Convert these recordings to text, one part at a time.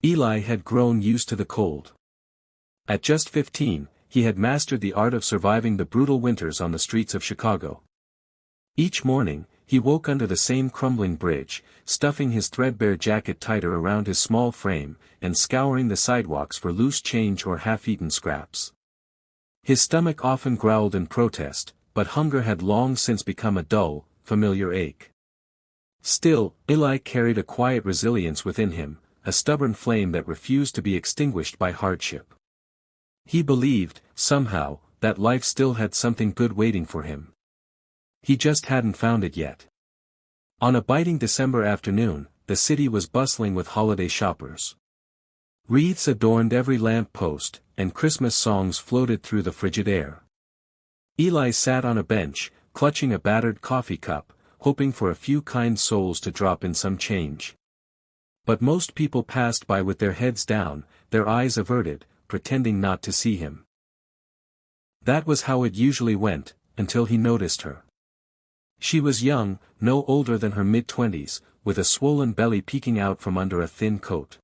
Eli had grown used to the cold. At just 15, he had mastered the art of surviving the brutal winters on the streets of Chicago. Each morning, he woke under the same crumbling bridge, stuffing his threadbare jacket tighter around his small frame, and scouring the sidewalks for loose change or half-eaten scraps. His stomach often growled in protest, but hunger had long since become a dull, familiar ache. Still, Eli carried a quiet resilience within him, a stubborn flame that refused to be extinguished by hardship. He believed, somehow, that life still had something good waiting for him. He just hadn't found it yet. On a biting December afternoon, the city was bustling with holiday shoppers. Wreaths adorned every lamp post, and Christmas songs floated through the frigid air. Eli sat on a bench, clutching a battered coffee cup, hoping for a few kind souls to drop in some change. But most people passed by with their heads down, their eyes averted, pretending not to see him. That was how it usually went, until he noticed her. She was young, no older than her mid-20s, with a swollen belly peeking out from under a thin coat.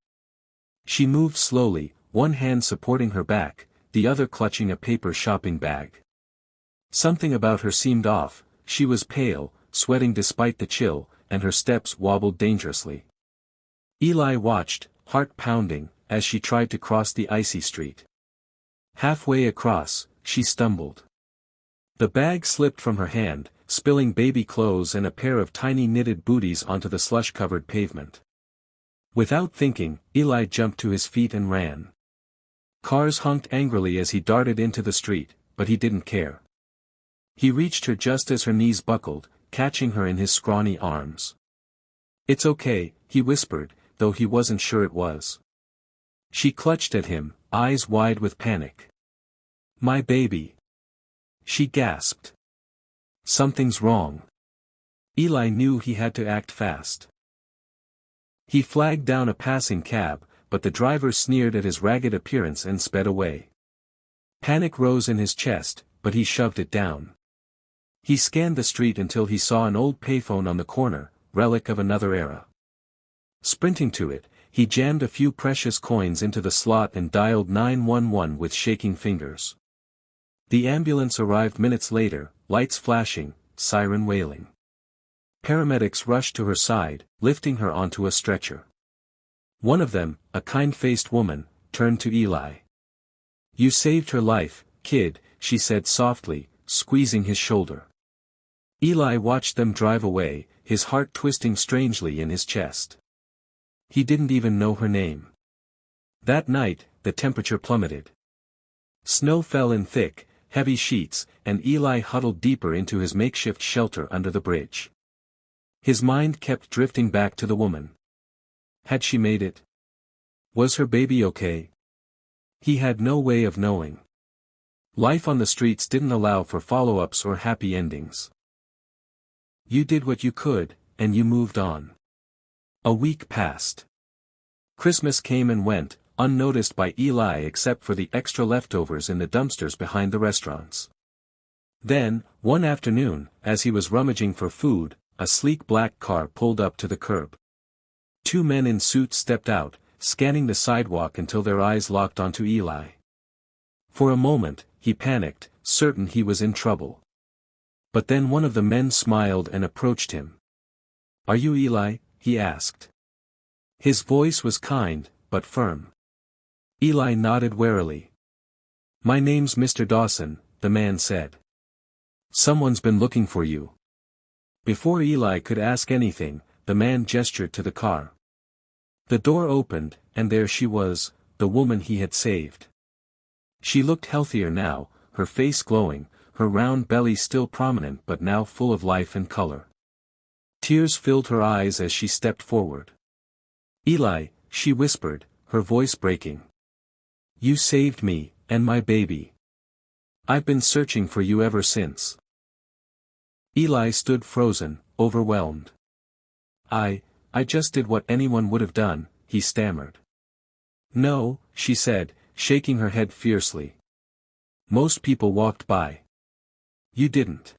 She moved slowly, one hand supporting her back, the other clutching a paper shopping bag. Something about her seemed off. She was pale, sweating despite the chill, and her steps wobbled dangerously. Eli watched, heart pounding, as she tried to cross the icy street. Halfway across, she stumbled. The bag slipped from her hand, spilling baby clothes and a pair of tiny knitted booties onto the slush-covered pavement. Without thinking, Eli jumped to his feet and ran. Cars honked angrily as he darted into the street, but he didn't care. He reached her just as her knees buckled, catching her in his scrawny arms. "It's okay," he whispered, though he wasn't sure it was. She clutched at him, eyes wide with panic. "My baby!" she gasped. "Something's wrong." Eli knew he had to act fast. He flagged down a passing cab, but the driver sneered at his ragged appearance and sped away. Panic rose in his chest, but he shoved it down. He scanned the street until he saw an old payphone on the corner, relic of another era. Sprinting to it, he jammed a few precious coins into the slot and dialed 911 with shaking fingers. The ambulance arrived minutes later, lights flashing, siren wailing. Paramedics rushed to her side, lifting her onto a stretcher. One of them, a kind-faced woman, turned to Eli. "You saved her life, kid," she said softly, squeezing his shoulder. Eli watched them drive away, his heart twisting strangely in his chest. He didn't even know her name. That night, the temperature plummeted. Snow fell in thick, heavy sheets, and Eli huddled deeper into his makeshift shelter under the bridge. His mind kept drifting back to the woman. Had she made it? Was her baby okay? He had no way of knowing. Life on the streets didn't allow for follow-ups or happy endings. You did what you could, and you moved on. A week passed. Christmas came and went, unnoticed by Eli except for the extra leftovers in the dumpsters behind the restaurants. Then, one afternoon, as he was rummaging for food, a sleek black car pulled up to the curb. Two men in suits stepped out, scanning the sidewalk until their eyes locked onto Eli. For a moment, he panicked, certain he was in trouble. But then one of the men smiled and approached him. "Are you Eli?" he asked. His voice was kind, but firm. Eli nodded warily. "My name's Mr. Dawson," the man said. "Someone's been looking for you." Before Eli could ask anything, the man gestured to the car. The door opened, and there she was, the woman he had saved. She looked healthier now, her face glowing, her round belly still prominent but now full of life and color. Tears filled her eyes as she stepped forward. "Eli," she whispered, her voice breaking. "You saved me, and my baby. I've been searching for you ever since." Eli stood frozen, overwhelmed. I just did what anyone would have done," he stammered. "No," she said, shaking her head fiercely. "Most people walked by. You didn't."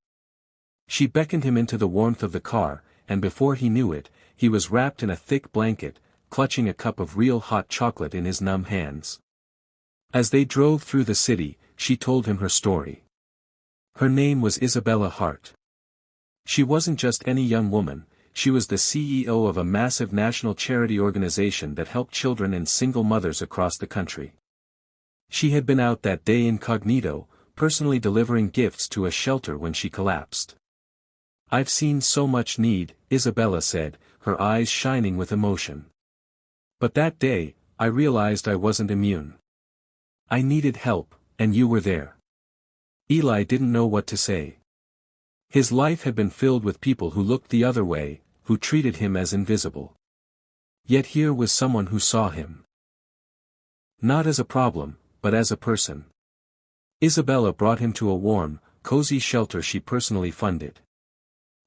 She beckoned him into the warmth of the car, and before he knew it, he was wrapped in a thick blanket, clutching a cup of real hot chocolate in his numb hands. As they drove through the city, she told him her story. Her name was Isabella Hart. She wasn't just any young woman, she was the CEO of a massive national charity organization that helped children and single mothers across the country. She had been out that day incognito, personally delivering gifts to a shelter when she collapsed. "I've seen so much need," Isabella said, her eyes shining with emotion. "But that day, I realized I wasn't immune. I needed help, and you were there." Eli didn't know what to say. His life had been filled with people who looked the other way, who treated him as invisible. Yet here was someone who saw him. Not as a problem, but as a person. Isabella brought him to a warm, cozy shelter she personally funded.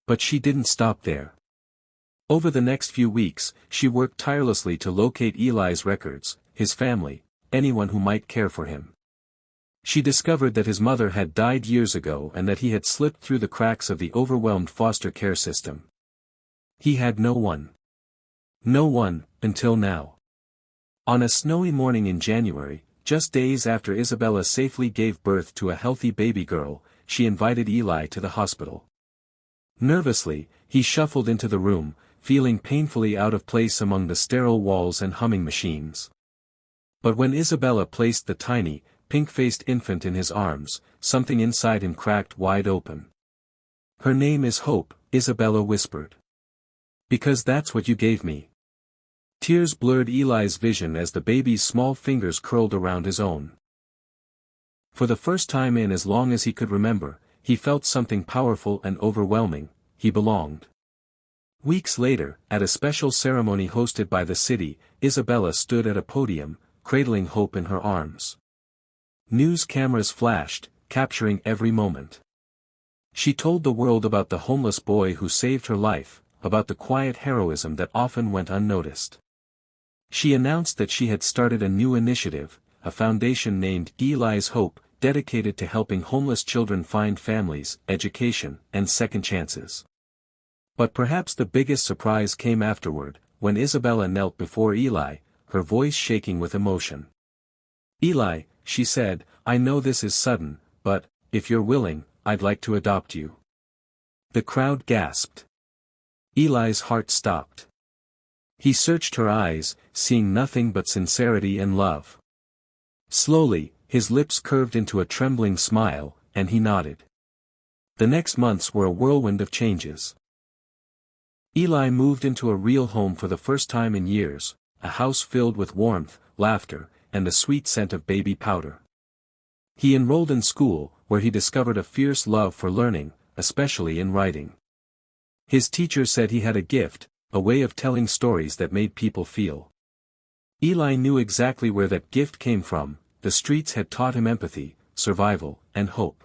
But she didn't stop there. Over the next few weeks, she worked tirelessly to locate Eli's records, his family, anyone who might care for him. She discovered that his mother had died years ago and that he had slipped through the cracks of the overwhelmed foster care system. He had no one. No one, until now. On a snowy morning in January, just days after Isabella safely gave birth to a healthy baby girl, she invited Eli to the hospital. Nervously, he shuffled into the room, feeling painfully out of place among the sterile walls and humming machines. But when Isabella placed the tiny, pink-faced infant in his arms, something inside him cracked wide open. "Her name is Hope," Isabella whispered. "Because that's what you gave me." Tears blurred Eli's vision as the baby's small fingers curled around his own. For the first time in as long as he could remember, he felt something powerful and overwhelming: he belonged. Weeks later, at a special ceremony hosted by the city, Isabella stood at a podium, cradling Hope in her arms. News cameras flashed, capturing every moment. She told the world about the homeless boy who saved her life, about the quiet heroism that often went unnoticed. She announced that she had started a new initiative, a foundation named Eli's Hope, dedicated to helping homeless children find families, education, and second chances. But perhaps the biggest surprise came afterward, when Isabella knelt before Eli, her voice shaking with emotion. "Eli," she said, "I know this is sudden, but, if you're willing, I'd like to adopt you." The crowd gasped. Eli's heart stopped. He searched her eyes, seeing nothing but sincerity and love. Slowly, his lips curved into a trembling smile, and he nodded. The next months were a whirlwind of changes. Eli moved into a real home for the first time in years, a house filled with warmth, laughter, and the sweet scent of baby powder. He enrolled in school, where he discovered a fierce love for learning, especially in writing. His teacher said he had a gift, a way of telling stories that made people feel. Eli knew exactly where that gift came from: the streets had taught him empathy, survival, and hope.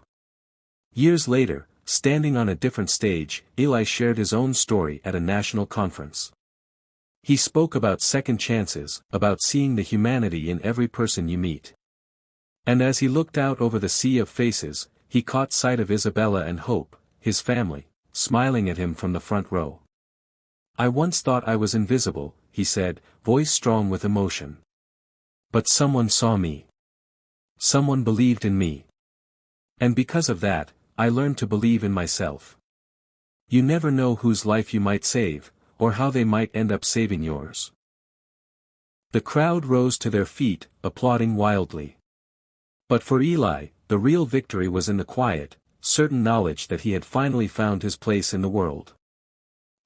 Years later, standing on a different stage, Eli shared his own story at a national conference. He spoke about second chances, about seeing the humanity in every person you meet. And as he looked out over the sea of faces, he caught sight of Isabella and Hope, his family, smiling at him from the front row. "I once thought I was invisible," he said, voice strong with emotion. "But someone saw me. Someone believed in me. And because of that, I learned to believe in myself." You never know whose life you might save, or how they might end up saving yours. The crowd rose to their feet, applauding wildly. But for Eli, the real victory was in the quiet, certain knowledge that he had finally found his place in the world.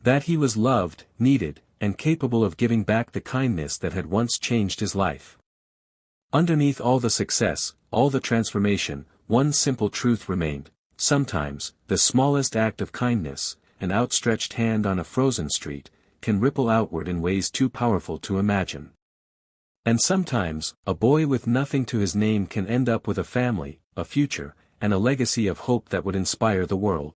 That he was loved, needed, and capable of giving back the kindness that had once changed his life. Underneath all the success, all the transformation, one simple truth remained: sometimes, the smallest act of kindness, an outstretched hand on a frozen street, can ripple outward in ways too powerful to imagine. And sometimes, a boy with nothing to his name can end up with a family, a future, and a legacy of hope that would inspire the world.